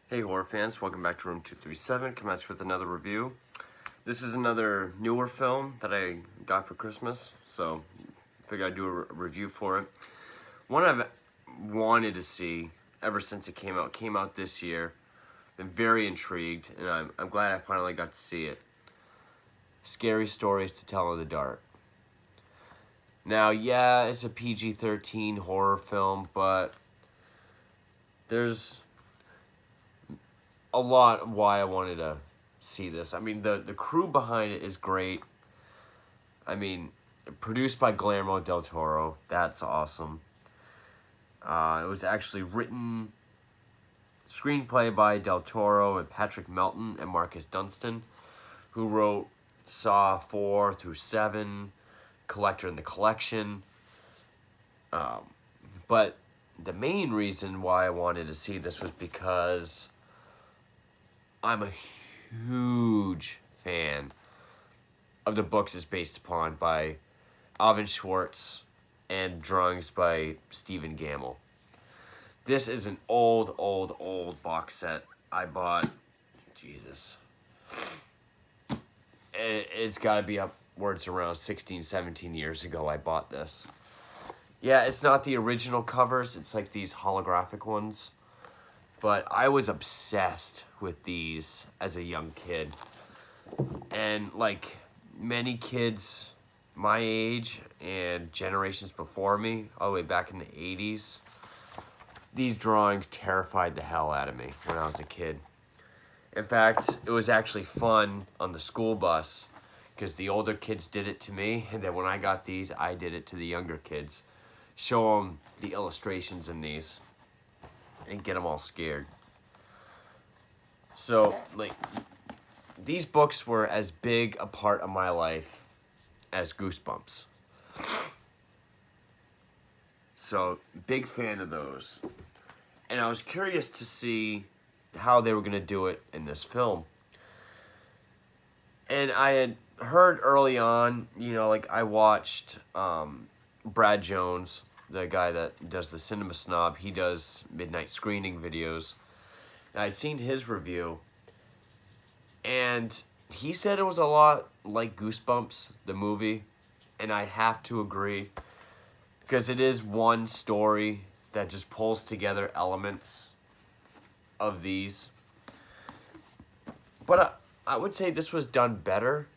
Hey horror fans, welcome back to Room 237, coming at you with another review. This is another newer film that I got for Christmas, so I figured I'd do a review for it. One I've wanted to see ever since it came out this year. Been very intrigued, and I'm glad I finally got to see it. Scary Stories to Tell in the Dark. Now, yeah, it's a PG-13 horror film, but there's a lot of why I wanted to see this. I mean, the crew behind it is great. I mean, produced by Guillermo Del Toro. That's awesome. It was actually written, screenplay by Del Toro and Patrick Melton and Marcus Dunstan, who wrote Saw 4 through 7, Collector in the Collection. But the main reason why I wanted to see this was because I'm a huge fan of the books it's based upon by Alvin Schwartz and drawings by Stephen Gamble. This is an old box set I bought. Jesus. It's got to be upwards around 16, 17 years ago I bought this. Yeah, it's not the original covers. It's like these holographic ones. But I was obsessed with these as a young kid. And like many kids my age and generations before me, all the way back in the 80s, these drawings terrified the hell out of me when I was a kid. In fact, it was actually fun on the school bus because the older kids did it to me, and then when I got these, I did it to the younger kids. Show them the illustrations in these and get them all scared. So, like, these books were as big a part of my life as Goosebumps. So, big fan of those. And I was curious to see how they were going to do it in this film. And I had heard early on, you know, like I watched Brad Jones, the guy that does the Cinema Snob. He does midnight screening videos. And I'd seen his review. And he said it was a lot like Goosebumps, the movie. And I have to agree. Because it is one story that just pulls together elements of these. But I would say this was done better.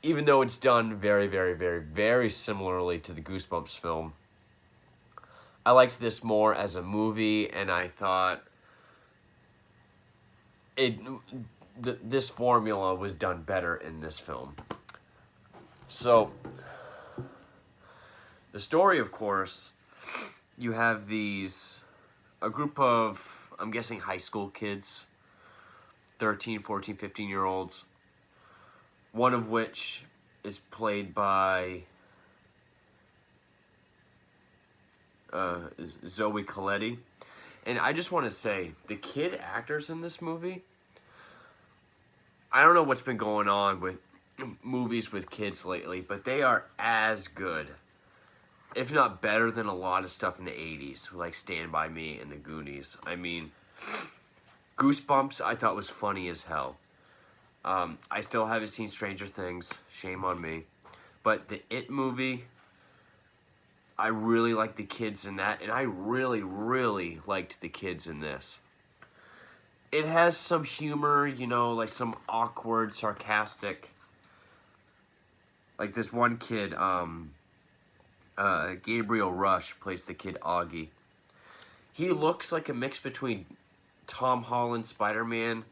Even though it's done very similarly to the Goosebumps film. I liked this more as a movie, and I thought this formula was done better in this film. So, the story, of course, you have a group of, I'm guessing, high school kids, 13, 14, 15-year-olds, one of which is played by Zoe Colletti. And I just want to say, the kid actors in this movie, I don't know what's been going on with movies with kids lately, but they are as good, if not better, than a lot of stuff in the 80s, like Stand By Me and The Goonies. I mean, Goosebumps I thought was funny as hell. I still haven't seen Stranger Things, shame on me. But the It movie, I really liked the kids in that, and I really liked the kids in this. It has some humor, you know, like some awkward, sarcastic. Like this one kid, Gabriel Rush plays the kid Augie. He looks like a mix between Tom Holland Spider-Man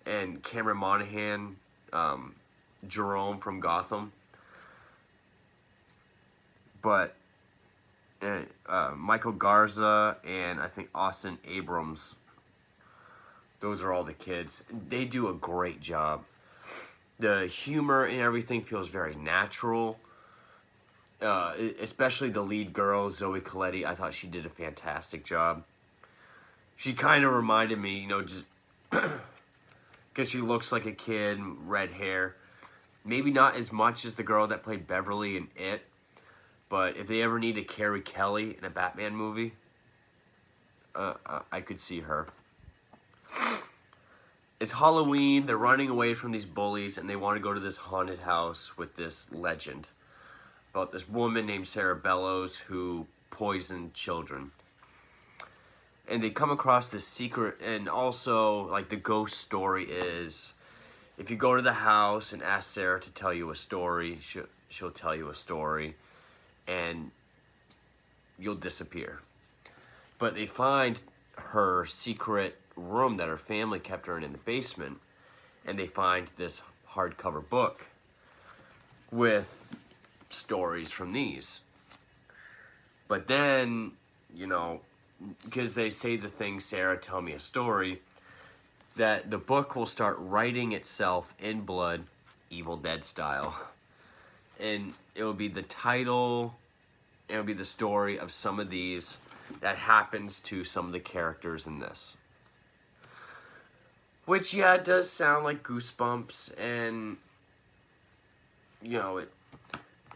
and Cameron Monaghan, Jerome from Gotham. But Michael Garza and I think Austin Abrams, those are all the kids. They do a great job. The humor and everything feels very natural. Especially the lead girl, Zoe Colletti. I thought she did a fantastic job. She kind of reminded me, you know, just because she looks like a kid, red hair. Maybe not as much as the girl that played Beverly in It, but if they ever need a Carrie Kelly in a Batman movie, I could see her. It's Halloween, they're running away from these bullies, and they want to go to this haunted house with this legend about this woman named Sarah Bellows who poisoned children. And they come across this secret, and also, like, the ghost story is, if you go to the house and ask Sarah to tell you a story, she'll tell you a story, and you'll disappear. But they find her secret room that her family kept her in the basement, and they find this hardcover book with stories from these. But then, you know, because they say the thing, Sarah, tell me a story, that the book will start writing itself in blood, Evil Dead style. And it will be the title, it will be the story of some of these that happens to some of the characters in this. Which, yeah, it does sound like Goosebumps, and, you know, it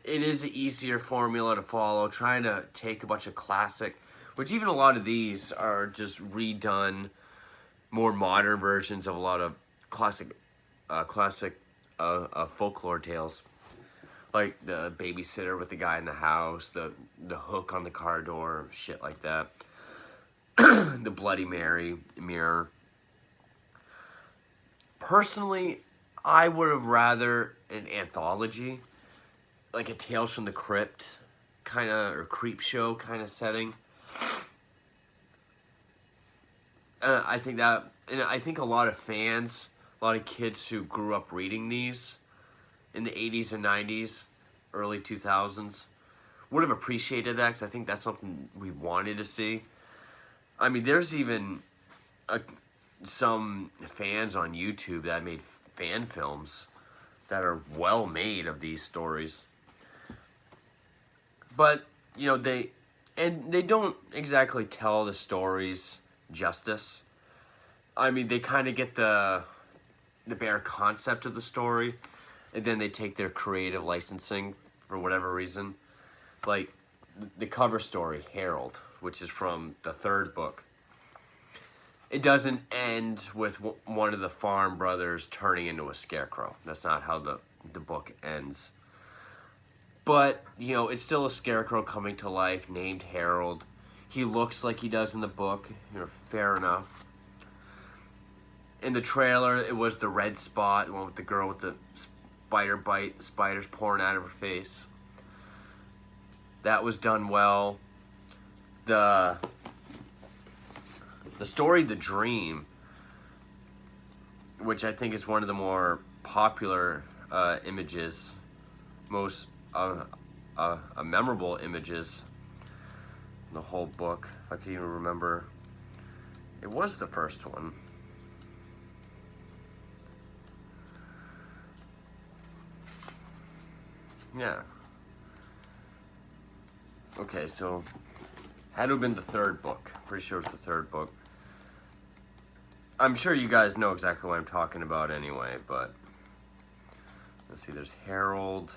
is an easier formula to follow, trying to take a bunch of classic, which even a lot of these are just redone, more modern versions of a lot of classic folklore tales. Like the babysitter with the guy in the house, the hook on the car door, shit like that. The Bloody Mary mirror. Personally, I would have rather an anthology, like a Tales from the Crypt kind of, or Creep Show kind of setting. I think that, and I think a lot of fans, a lot of kids who grew up reading these in the 80s and 90s, early 2000s, would have appreciated that, because I think that's something we wanted to see. I mean, there's even some fans on YouTube that made fan films that are well made of these stories. But, you know, they don't exactly tell the stories justice. I mean, they kind of get the bare concept of the story, and then they take their creative licensing for whatever reason. Like, the cover story, Harold, which is from the third book. It doesn't end with one of the farm brothers turning into a scarecrow. That's not how the book ends. But, you know, it's still a scarecrow coming to life named Harold. He looks like he does in the book. You know, fair enough. In the trailer, it was the red spot, the one with the girl with the spider bite, spiders pouring out of her face. That was done well. The story, The Dream, which I think is one of the more popular images, most memorable images in the whole book, if I can even remember. It was the first one. Yeah. Okay, so had to have been the third book. Pretty sure it's the third book. I'm sure you guys know exactly what I'm talking about anyway, but let's see, there's Harold.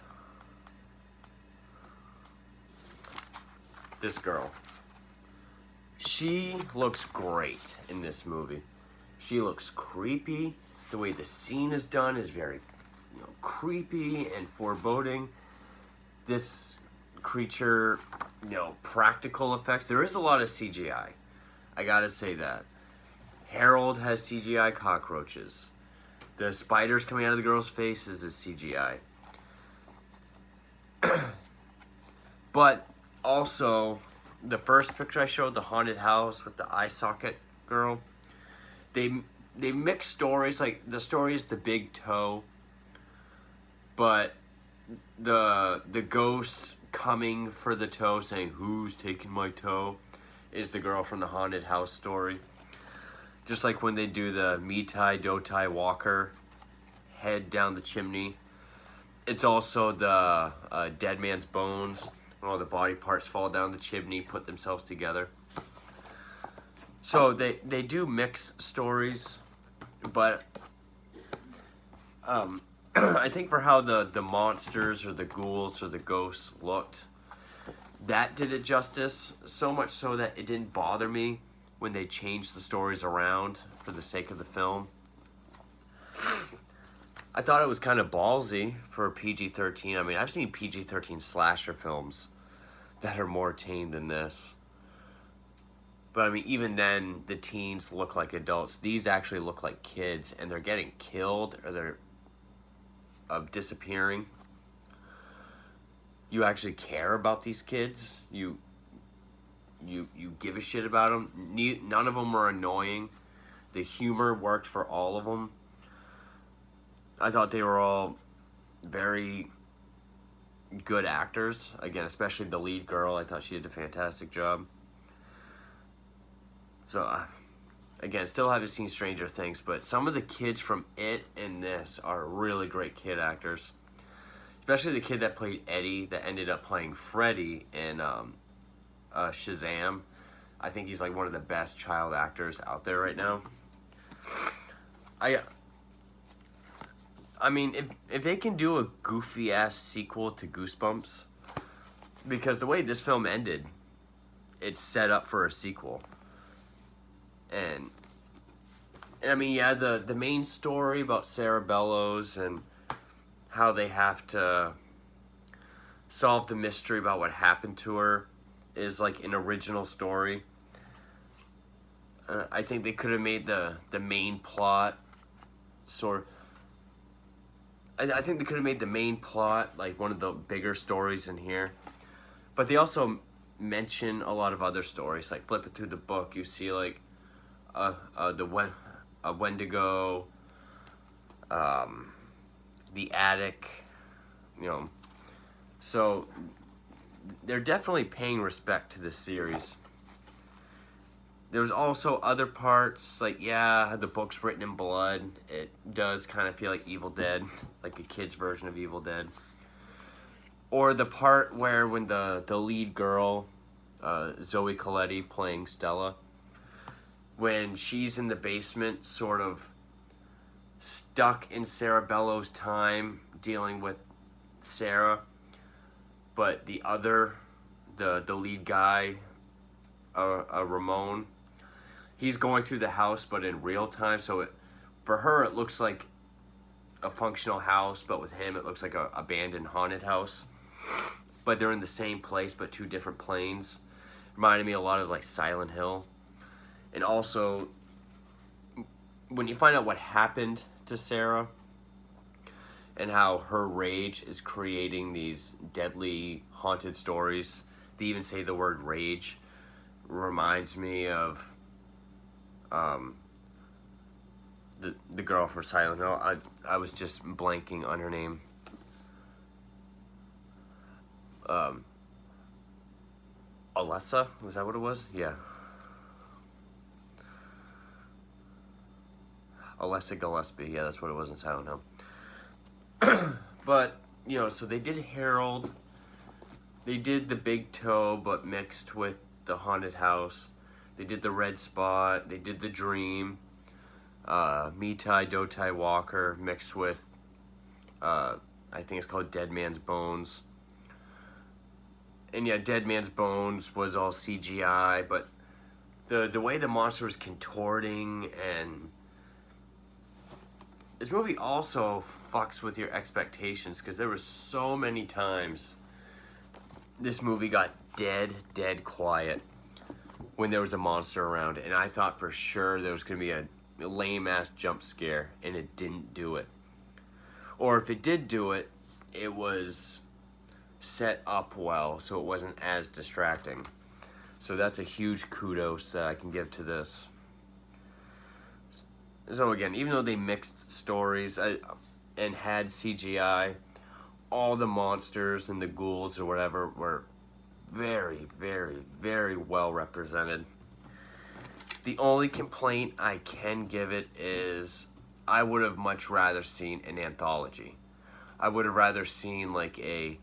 This girl. She looks great in this movie. She looks creepy. The way the scene is done is very, you know, creepy and foreboding. This creature, you know, practical effects. There is a lot of CGI. I gotta say that. Harold has CGI cockroaches. The spiders coming out of the girl's faces is CGI. But also, the first picture I showed, the haunted house with the eye socket girl, they mix stories. Like, the story is the big toe, but the ghost coming for the toe, saying, "Who's taking my toe?" is the girl from the haunted house story. Just like when they do the me tie, do tie walker, head down the chimney. It's also the dead man's bones, when all the body parts fall down the chimney, put themselves together. So they do mix stories, but I think for how the monsters or the ghouls or the ghosts looked, that did it justice, so much so that it didn't bother me when they changed the stories around for the sake of the film. I thought it was kind of ballsy for PG-13. I mean, I've seen PG-13 slasher films that are more tame than this. But I mean, even then, the teens look like adults. These actually look like kids, and they're getting killed, or they're disappearing. You actually care about these kids. You give a shit about them. None of them are annoying. The humor worked for all of them. I thought they were all very good actors. Again, especially the lead girl. I thought she did a fantastic job. So, again, still haven't seen Stranger Things, but some of the kids from It and this are really great kid actors. Especially the kid that played Eddie, that ended up playing Freddy in Shazam. I think he's like one of the best child actors out there right now. I mean, if they can do a goofy-ass sequel to Goosebumps, because the way this film ended, it's set up for a sequel. And I mean, yeah, the main story about Sarah Bellows and how they have to solve the mystery about what happened to her is like an original story. I think they could have made the main plot I think they could have made the main plot like one of the bigger stories in here. But they also mention a lot of other stories. Like flipping through the book, you see like Wendigo, the attic, you know. So they're definitely paying respect to this series. There's also other parts, like, yeah, the book's written in blood. It does kind of feel like Evil Dead, like a kid's version of Evil Dead. Or the part where when the lead girl, Zoe Colletti playing Stella, when she's in the basement sort of stuck in Sarah Bellows' time dealing with Sarah, but the lead guy, Ramon, he's going through the house but in real time, so for her it looks like a functional house, but with him it looks like a abandoned haunted house. But they're in the same place but two different planes. Reminded me a lot of like Silent Hill. And also, when you find out what happened to Sarah and how her rage is creating these deadly haunted stories, they even say the word rage, reminds me of the girl from Silent Hill. I was just blanking on her name. Alessa? Was that what it was? Yeah. Alessa Gillespie. Yeah, that's what it was in Silent Hill. But, you know, so they did Harold. They did the Big Toe, but mixed with the haunted house. They did the Red Spot. They did the Dream. Mitai Dotai Walker mixed with, I think it's called Dead Man's Bones. And yeah, Dead Man's Bones was all CGI, but the way the monster was contorting, and this movie also fucks with your expectations, because there were so many times this movie got dead quiet when there was a monster around, and I thought for sure there was going to be a lame-ass jump scare, and it didn't do it. Or if it did do it, it was set up well, so it wasn't as distracting. So that's a huge kudos that I can give to this. So again, even though they mixed stories and had CGI, all the monsters and the ghouls or whatever were very, very, very well represented. The only complaint I can give it is I would have much rather seen an anthology. I would have rather seen like a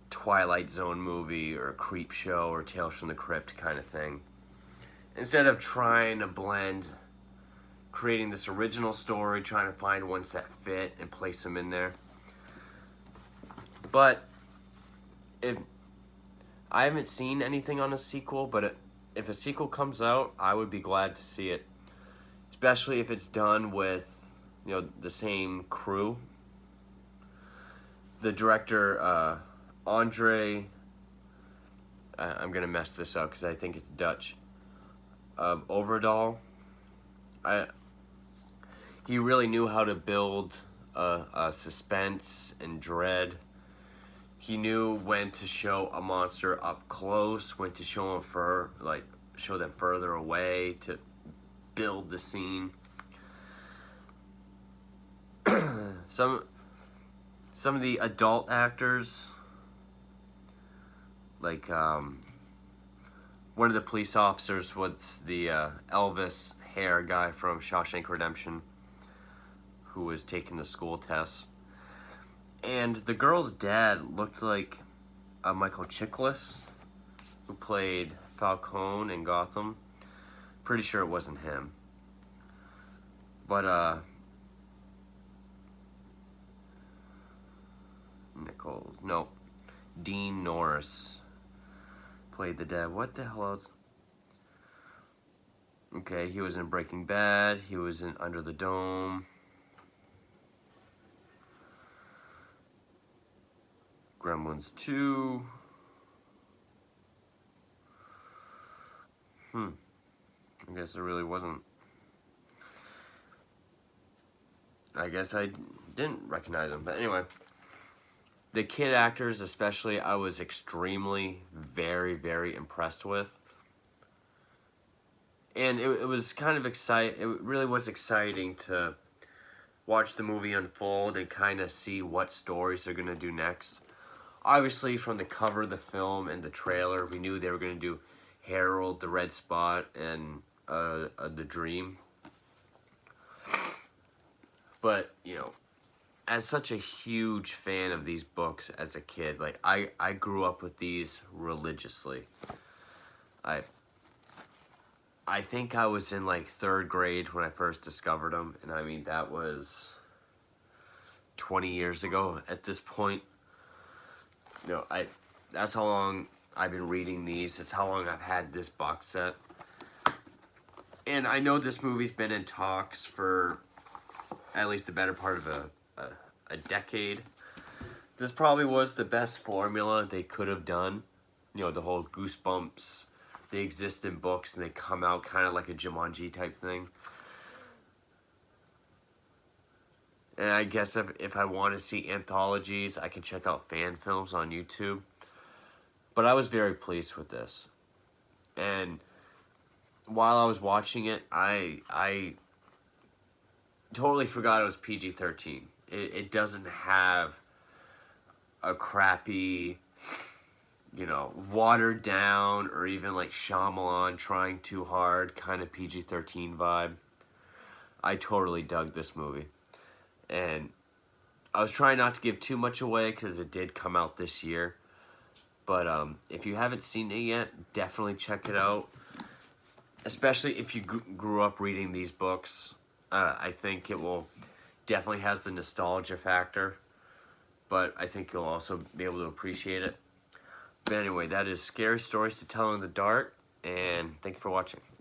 Twilight Zone movie or a Creep Show or Tales from the Crypt kind of thing. Instead of trying to blend, creating this original story, trying to find ones that fit and place them in there. But if I haven't seen anything on a sequel, but if a sequel comes out, I would be glad to see it, especially if it's done with, you know, the same crew. The director, Andre, I'm gonna mess this up because I think it's Dutch. Øvredal. He really knew how to build a suspense and dread. He knew when to show a monster up close, when to show show them further away to build the scene. Some of the adult actors, like one of the police officers was the Elvis hair guy from Shawshank Redemption, who was taking the school tests. And the girl's dad looked like Michael Chiklis, who played Falcone in Gotham. Pretty sure it wasn't him. But, Nichols, no, Dean Norris played the dad. What the hell else? Okay, he was in Breaking Bad. He was in Under the Dome. Gremlins 2. I guess there really wasn't. I guess I didn't recognize him. But anyway, the kid actors especially, I was extremely, very, very impressed with. And it was kind of exciting. It really was exciting to watch the movie unfold and kind of see what stories they're going to do next. Obviously, from the cover of the film and the trailer, we knew they were going to do Harold, the Red Spot, and the Dream. But, you know, as such a huge fan of these books as a kid, like, I grew up with these religiously. I think I was in, like, 3rd grade when I first discovered them, and I mean, that was 20 years ago at this point. You know, that's how long I've been reading these. It's how long I've had this box set. And I know this movie's been in talks for at least the better part of a decade. This probably was the best formula they could have done. You know, the whole Goosebumps, they exist in books and they come out kind of like a Jumanji type thing. And I guess if I want to see anthologies, I can check out fan films on YouTube. But I was very pleased with this. And while I was watching it, I totally forgot it was PG-13. It doesn't have a crappy, you know, watered down or even like Shyamalan trying too hard kind of PG-13 vibe. I totally dug this movie. And I was trying not to give too much away because it did come out this year. But if you haven't seen it yet, definitely check it out. Especially if you grew up reading these books. I think it will definitely has the nostalgia factor. But I think you'll also be able to appreciate it. But anyway, that is Scary Stories to Tell in the Dark. And thank you for watching.